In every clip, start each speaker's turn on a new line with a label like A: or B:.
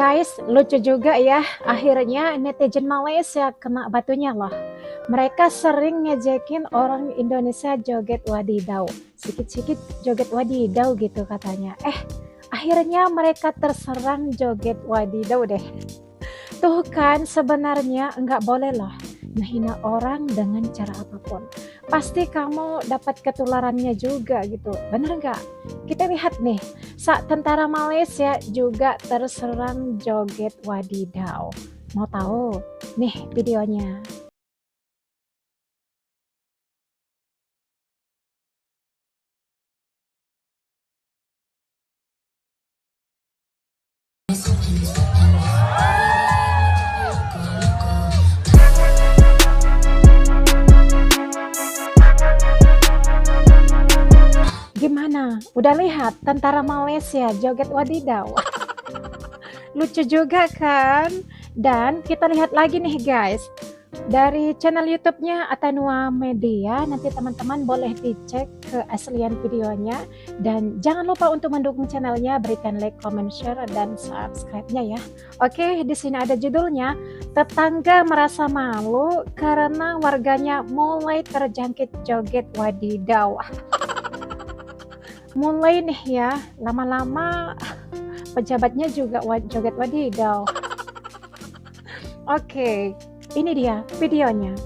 A: Guys, lucu juga ya. Akhirnya netizen Malaysia kena batunya loh. Mereka sering ngejekin orang Indonesia joget wadidau. Sikit-sikit joget wadidau gitu katanya. Akhirnya mereka terserang joget wadidau deh. Tuh kan sebenarnya nggak boleh loh menghina orang dengan cara apapun. Pasti kamu dapat ketularannya juga gitu. Bener nggak? Kita lihat nih, saat tentara Malaysia juga terserang joget wadidau. Mau tahu? Nih videonya. Gimana? Udah lihat tentara Malaysia joget wadidau? Lucu juga kan? Dan kita lihat lagi nih guys. Dari channel YouTube-nya Atanua Media, nanti teman-teman boleh dicek keaslian videonya. Dan jangan lupa untuk mendukung channelnya, berikan like, comment, share, dan subscribe-nya ya. Oke, di sini ada judulnya, tetangga merasa malu karena warganya mulai terjangkit joget wadidau. Mulai nih ya, lama-lama pejabatnya juga joget wadidau. Oke, ini dia videonya.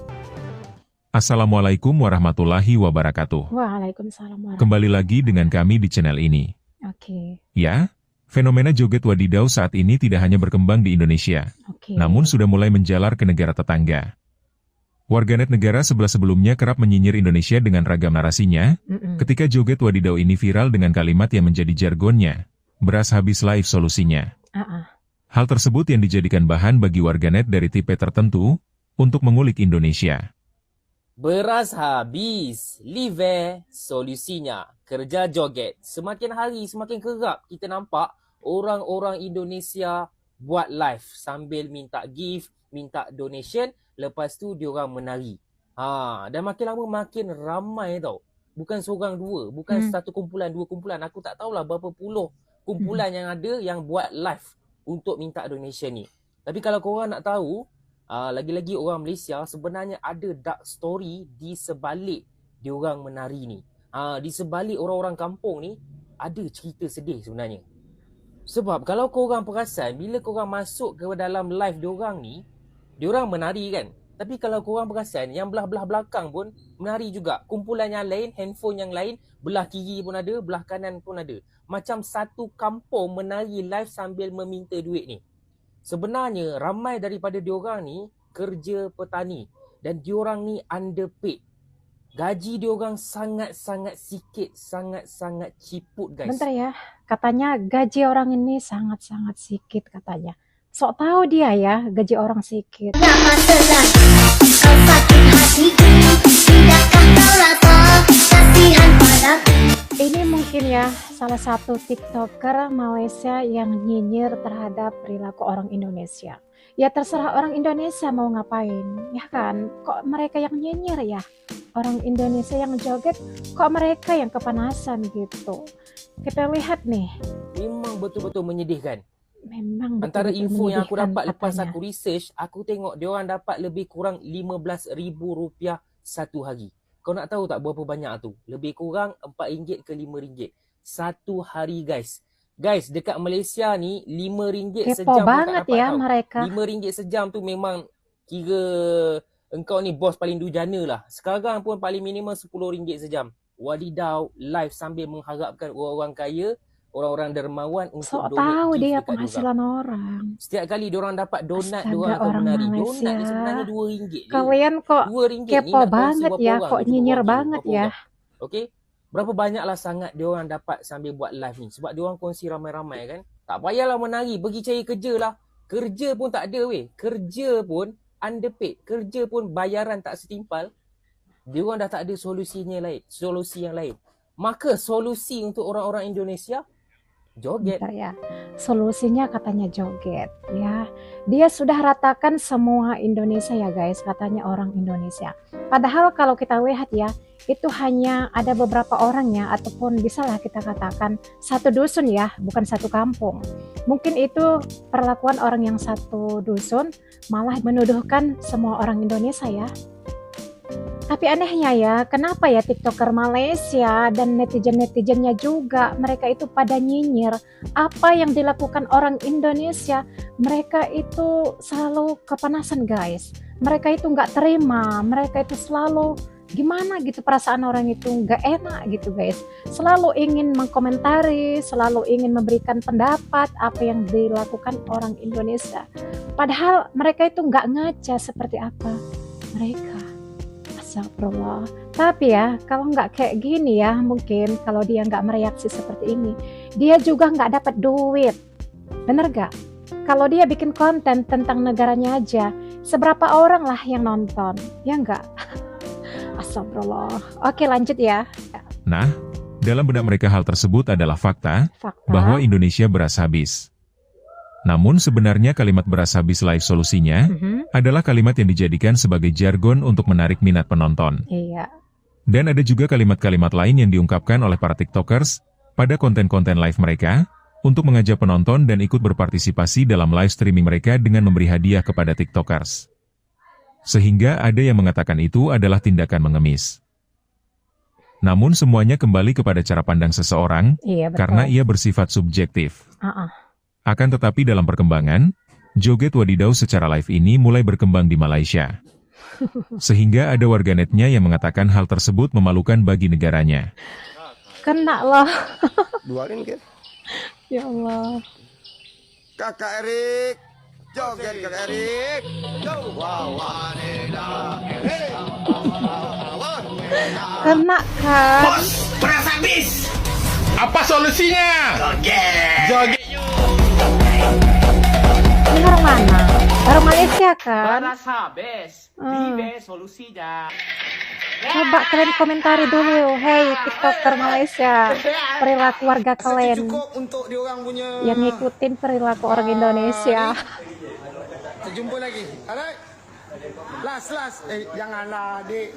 B: Assalamualaikum warahmatullahi wabarakatuh.
A: Waalaikumsalam.
B: Kembali lagi dengan kami di channel ini.
A: Oke.
B: Ya, fenomena joget wadidau saat ini tidak hanya berkembang di Indonesia, namun sudah mulai menjalar ke negara tetangga. Warganet negara sebelah sebelumnya kerap menyinyir Indonesia dengan ragam narasinya, ketika joget wadidau ini viral dengan kalimat yang menjadi jargonnya, beras habis live solusinya. Hal tersebut yang dijadikan bahan bagi warganet dari tipe tertentu, untuk mengulik Indonesia.
C: Beras habis, live solusinya. Kerja joget. Semakin hari semakin kerap kita nampak orang-orang Indonesia buat live sambil minta gift, minta donation, lepas tu diorang menari. Dan makin lama makin ramai tau. Bukan seorang dua, bukan satu kumpulan, dua kumpulan. Aku tak tahulah berapa puluh kumpulan yang ada yang buat live untuk minta donation ni. Tapi kalau korang nak tahu, lagi-lagi orang Malaysia sebenarnya ada dark story di sebalik diorang menari ni. Di sebalik orang-orang kampung ni ada cerita sedih sebenarnya. Sebab kalau korang perasan, bila korang masuk ke dalam live diorang ni, diorang menari kan. Tapi kalau korang perasan, yang belah-belah belakang pun menari juga. Kumpulan yang lain, handphone yang lain, belah kiri pun ada, belah kanan pun ada. Macam satu kampung menari live sambil meminta duit ni. Sebenarnya ramai daripada diorang ni kerja petani dan diorang ni underpaid. Gaji diorang sangat-sangat sikit, sangat-sangat ciput guys.
A: Bentar ya, katanya gaji orang ini sangat-sangat sikit katanya. Sok tahu dia ya gaji orang sikit. Ini mungkin ya salah satu TikToker Malaysia yang nyinyir terhadap perilaku orang Indonesia. Ya terserah orang Indonesia mau ngapain, ya kan? Kok mereka yang nyinyir ya? Orang Indonesia yang joget, kok mereka yang kepanasan gitu? Kita lihat nih.
C: Memang betul-betul menyedihkan.
A: Memang
C: antara info yang aku dapat lepas
A: katanya.
C: aku research, aku tengok diorang dapat lebih kurang RM15,000 satu hari. Kau nak tahu tak berapa banyak tu? Lebih kurang RM4 ke RM5 satu hari guys. Guys, dekat Malaysia ni RM5
A: Kepo
C: sejam pun
A: banget
C: tak dapat
A: ya
C: tau.
A: mereka.
C: RM5 sejam tu memang kira engkau ni bos paling durjana lah. Sekarang pun paling minimum RM10 sejam. Wadidau live sambil mengharapkan orang-orang kaya, orang-orang dermawan untuk
A: Sok
C: donate
A: tahu
C: gift
A: dia
C: dekat
A: penghasilan orang.
C: Setiap kali diorang dapat donat,
A: Astaga,
C: diorang akan
A: orang
C: menari.
A: Malaysia.
C: Donat ni sebenarnya RM2 je.
A: Kalian kok
C: RM2 ni
A: kepo
C: nak kongsi
A: banget
C: berapa
A: ya,
C: orang?
A: kok
C: Cuba
A: nyinyir
C: korang
A: banget
C: berapa
A: ya.
C: orang? Okey? Berapa banyaklah sangat diorang dapat sambil buat live ni. Sebab diorang kongsi ramai-ramai kan. Tak payahlah menari, pergi cari kerja lah. Kerja pun tak ada weh. Kerja pun underpaid. Kerja pun bayaran tak setimpal. Diorang dah tak ada solusi yang lain. Maka solusi untuk orang-orang Indonesia, Joget.
A: Bentar ya. Solusinya katanya joget ya. Dia sudah ratakan semua Indonesia ya guys, katanya orang Indonesia. Padahal kalau kita lihat ya, itu hanya ada beberapa orang ya, ataupun bisalah kita katakan satu dusun ya, bukan satu kampung. Mungkin itu perlakuan orang yang satu dusun malah menuduhkan semua orang Indonesia ya. Tapi anehnya ya, kenapa ya TikToker Malaysia dan netizen-netizennya juga, mereka itu pada nyinyir apa yang dilakukan orang Indonesia. Mereka itu selalu kepanasan guys. Mereka itu nggak terima, mereka itu selalu gimana gitu, perasaan orang itu nggak enak gitu guys. Selalu ingin mengkomentari, selalu ingin memberikan pendapat apa yang dilakukan orang Indonesia. Padahal mereka itu nggak ngaca seperti apa mereka. Astagfirullah. Tapi ya, kalau nggak kayak gini ya, mungkin kalau dia nggak mereaksi seperti ini, dia juga nggak dapat duit. Bener gak? Kalau dia bikin konten tentang negaranya aja, seberapa orang lah yang nonton? Ya nggak? Astagfirullah. Oke, lanjut ya.
B: Nah, dalam benak mereka hal tersebut adalah fakta bahwa Indonesia beras habis. Namun sebenarnya kalimat beras habis live solusinya adalah kalimat yang dijadikan sebagai jargon untuk menarik minat penonton.
A: Iya.
B: Dan ada juga kalimat-kalimat lain yang diungkapkan oleh para TikTokers pada konten-konten live mereka untuk mengajak penonton dan ikut berpartisipasi dalam live streaming mereka dengan memberi hadiah kepada TikTokers. Sehingga ada yang mengatakan itu adalah tindakan mengemis. Namun semuanya kembali kepada cara pandang seseorang,
A: Iya, betul.
B: karena ia bersifat subjektif. Akan tetapi dalam perkembangan, joget wadidaw secara live ini mulai berkembang di Malaysia. Sehingga ada warganetnya yang mengatakan hal tersebut memalukan bagi negaranya.
A: Kena loh.
D: Dua ringgit.
A: Ya Allah.
D: Kakak Erik, joget Kakak Erik. Wow.
A: Kena kan?
E: Bos, beras habis. Apa solusinya? Joget.
A: Ini orang mana? Orang Malaysia kan?
E: Beras habis. Vive solusinya.
A: Coba kalian komentari dulu. Hey TikToker Malaysia, perilaku warga kalian
D: Cukup untuk diorang punya.
A: yang ngikutin perilaku orang Indonesia.
D: Jumpa lagi. Alright. Last. Janganlah, Dik.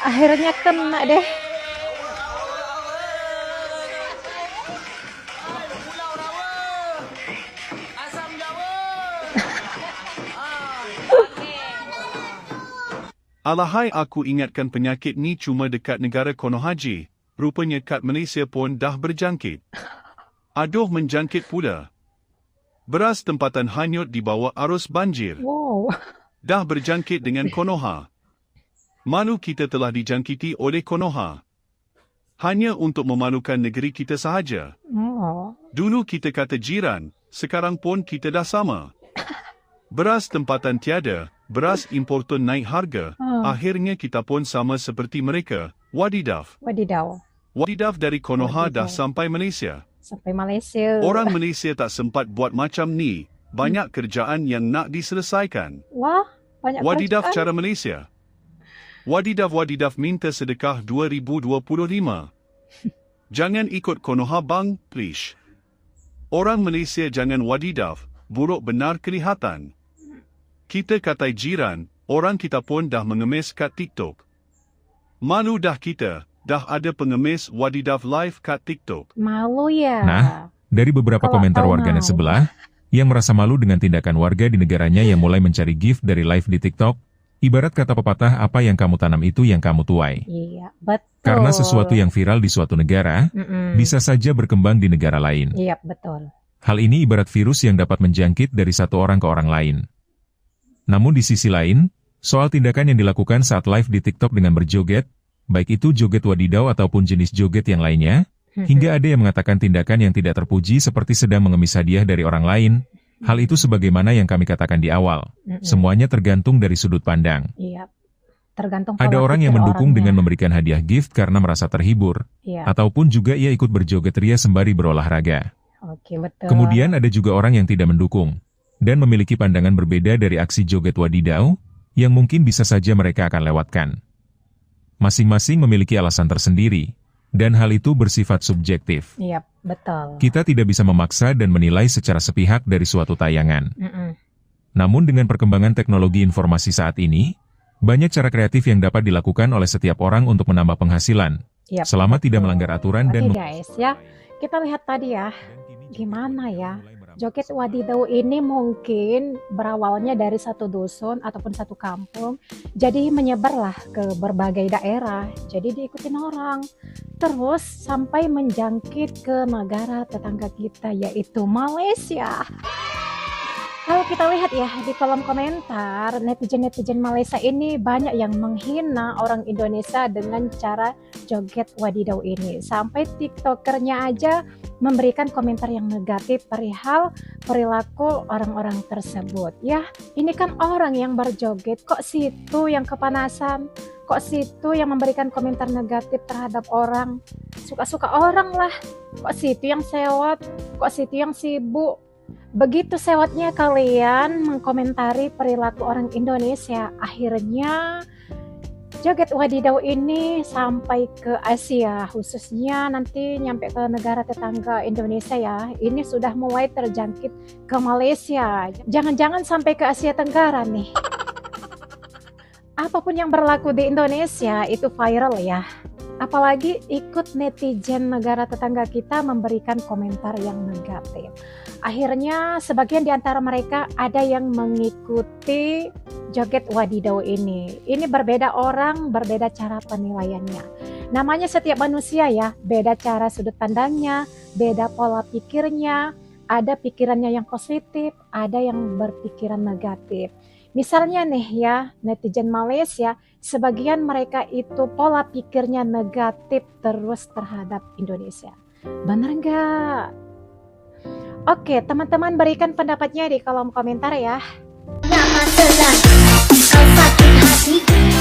A: Akhirnya kena deh.
F: Alahai aku ingatkan penyakit ni cuma dekat negara Konoha je. Rupanya kat Malaysia pun dah berjangkit. Aduh menjangkit pula. Beras tempatan hanyut di bawah arus banjir.
A: Wow.
F: Dah berjangkit dengan Konoha. Malu kita telah dijangkiti oleh Konoha. Hanya untuk memalukan negeri kita sahaja.
A: Oh.
F: Dulu kita kata jiran, sekarang pun kita dah sama. Beras tempatan tiada, beras importun naik harga, akhirnya kita pun sama seperti mereka. Wadidaw. Wadidaw dari Konoha dah sampai Malaysia.
A: Sampai Malaysia.
F: Orang Malaysia tak sempat buat macam ni. Banyak kerjaan yang nak diselesaikan.
A: Wah, banyak
F: Wadidaw
A: kerjaan.
F: cara Malaysia. Wadidaw minta sedekah 2025. Jangan ikut Konoha bang, please. Orang Malaysia jangan wadidaw, buruk benar kelihatan. Kita katai jiran, orang kita pun dah mengemis kat TikTok. Malu dah kita, dah ada pengemis wadidaw live kat TikTok.
A: Malu ya.
B: Nah, dari beberapa
A: Kalau
B: komentar
A: tahu
B: warganet
A: mau.
B: sebelah, yang merasa malu dengan tindakan warga di negaranya yang mulai mencari gift dari live di TikTok, ibarat kata pepatah apa yang kamu tanam itu yang kamu tuai.
A: Iya, betul.
B: Karena sesuatu yang viral di suatu negara, bisa saja berkembang di negara lain.
A: Iya, betul.
B: Hal ini ibarat virus yang dapat menjangkit dari satu orang ke orang lain. Namun di sisi lain, soal tindakan yang dilakukan saat live di TikTok dengan berjoget, baik itu joget wadidaw ataupun jenis joget yang lainnya, hingga ada yang mengatakan tindakan yang tidak terpuji seperti sedang mengemis hadiah dari orang lain. Hal itu sebagaimana yang kami katakan di awal. Semuanya tergantung dari sudut pandang.
A: Iya. Tergantung
B: Ada
A: pola
B: orang yang
A: pikir
B: mendukung
A: orangnya.
B: dengan memberikan hadiah gift karena merasa terhibur,
A: Iya.
B: ataupun juga ia ikut berjoget ria sembari berolahraga.
A: Oke, betul.
B: Kemudian ada juga orang yang tidak mendukung, dan memiliki pandangan berbeda dari aksi joget wadidaw, yang mungkin bisa saja mereka akan lewatkan. Masing-masing memiliki alasan tersendiri, dan hal itu bersifat subjektif.
A: Iya, betul.
B: Kita tidak bisa memaksa dan menilai secara sepihak dari suatu tayangan. Namun dengan perkembangan teknologi informasi saat ini, banyak cara kreatif yang dapat dilakukan oleh setiap orang untuk menambah penghasilan, selama tidak melanggar aturan dan...
A: Oke guys ya, kita lihat tadi ya, gimana ya, joget wadidaw ini mungkin berawalnya dari satu dusun ataupun satu kampung, jadi menyebarlah ke berbagai daerah, jadi diikutin orang, terus sampai menjangkit ke negara tetangga kita yaitu Malaysia. Kalau kita lihat ya di kolom komentar, netizen-netizen Malaysia ini banyak yang menghina orang Indonesia dengan cara joget wadidaw ini. Sampai tiktokernya aja memberikan komentar yang negatif perihal perilaku orang-orang tersebut. Ya, ini kan orang yang berjoget, kok situ yang kepanasan? Kok situ yang memberikan komentar negatif terhadap orang? Suka-suka orang lah. Kok situ yang sewot? Kok situ yang sibuk? Begitu sewotnya kalian mengkomentari perilaku orang Indonesia, akhirnya joget wadidaw ini sampai ke Asia, khususnya nanti nyampe ke negara tetangga Indonesia ya. Ini sudah mulai terjangkit ke Malaysia. Jangan-jangan sampai ke Asia Tenggara nih. Apapun yang berlaku di Indonesia itu viral ya. Apalagi ikut netizen negara tetangga kita memberikan komentar yang negatif. Akhirnya sebagian di antara mereka ada yang mengikuti joget wadidaw ini. Ini berbeda orang, berbeda cara penilaiannya. Namanya setiap manusia ya, beda cara sudut pandangnya, beda pola pikirnya, ada pikirannya yang positif, ada yang berpikiran negatif. Misalnya nih ya, netizen Malaysia, sebagian mereka itu pola pikirnya negatif terus terhadap Indonesia. Benar nggak? Oke, teman-teman berikan pendapatnya di kolom komentar ya.
G: Nama telah kau sakit hati.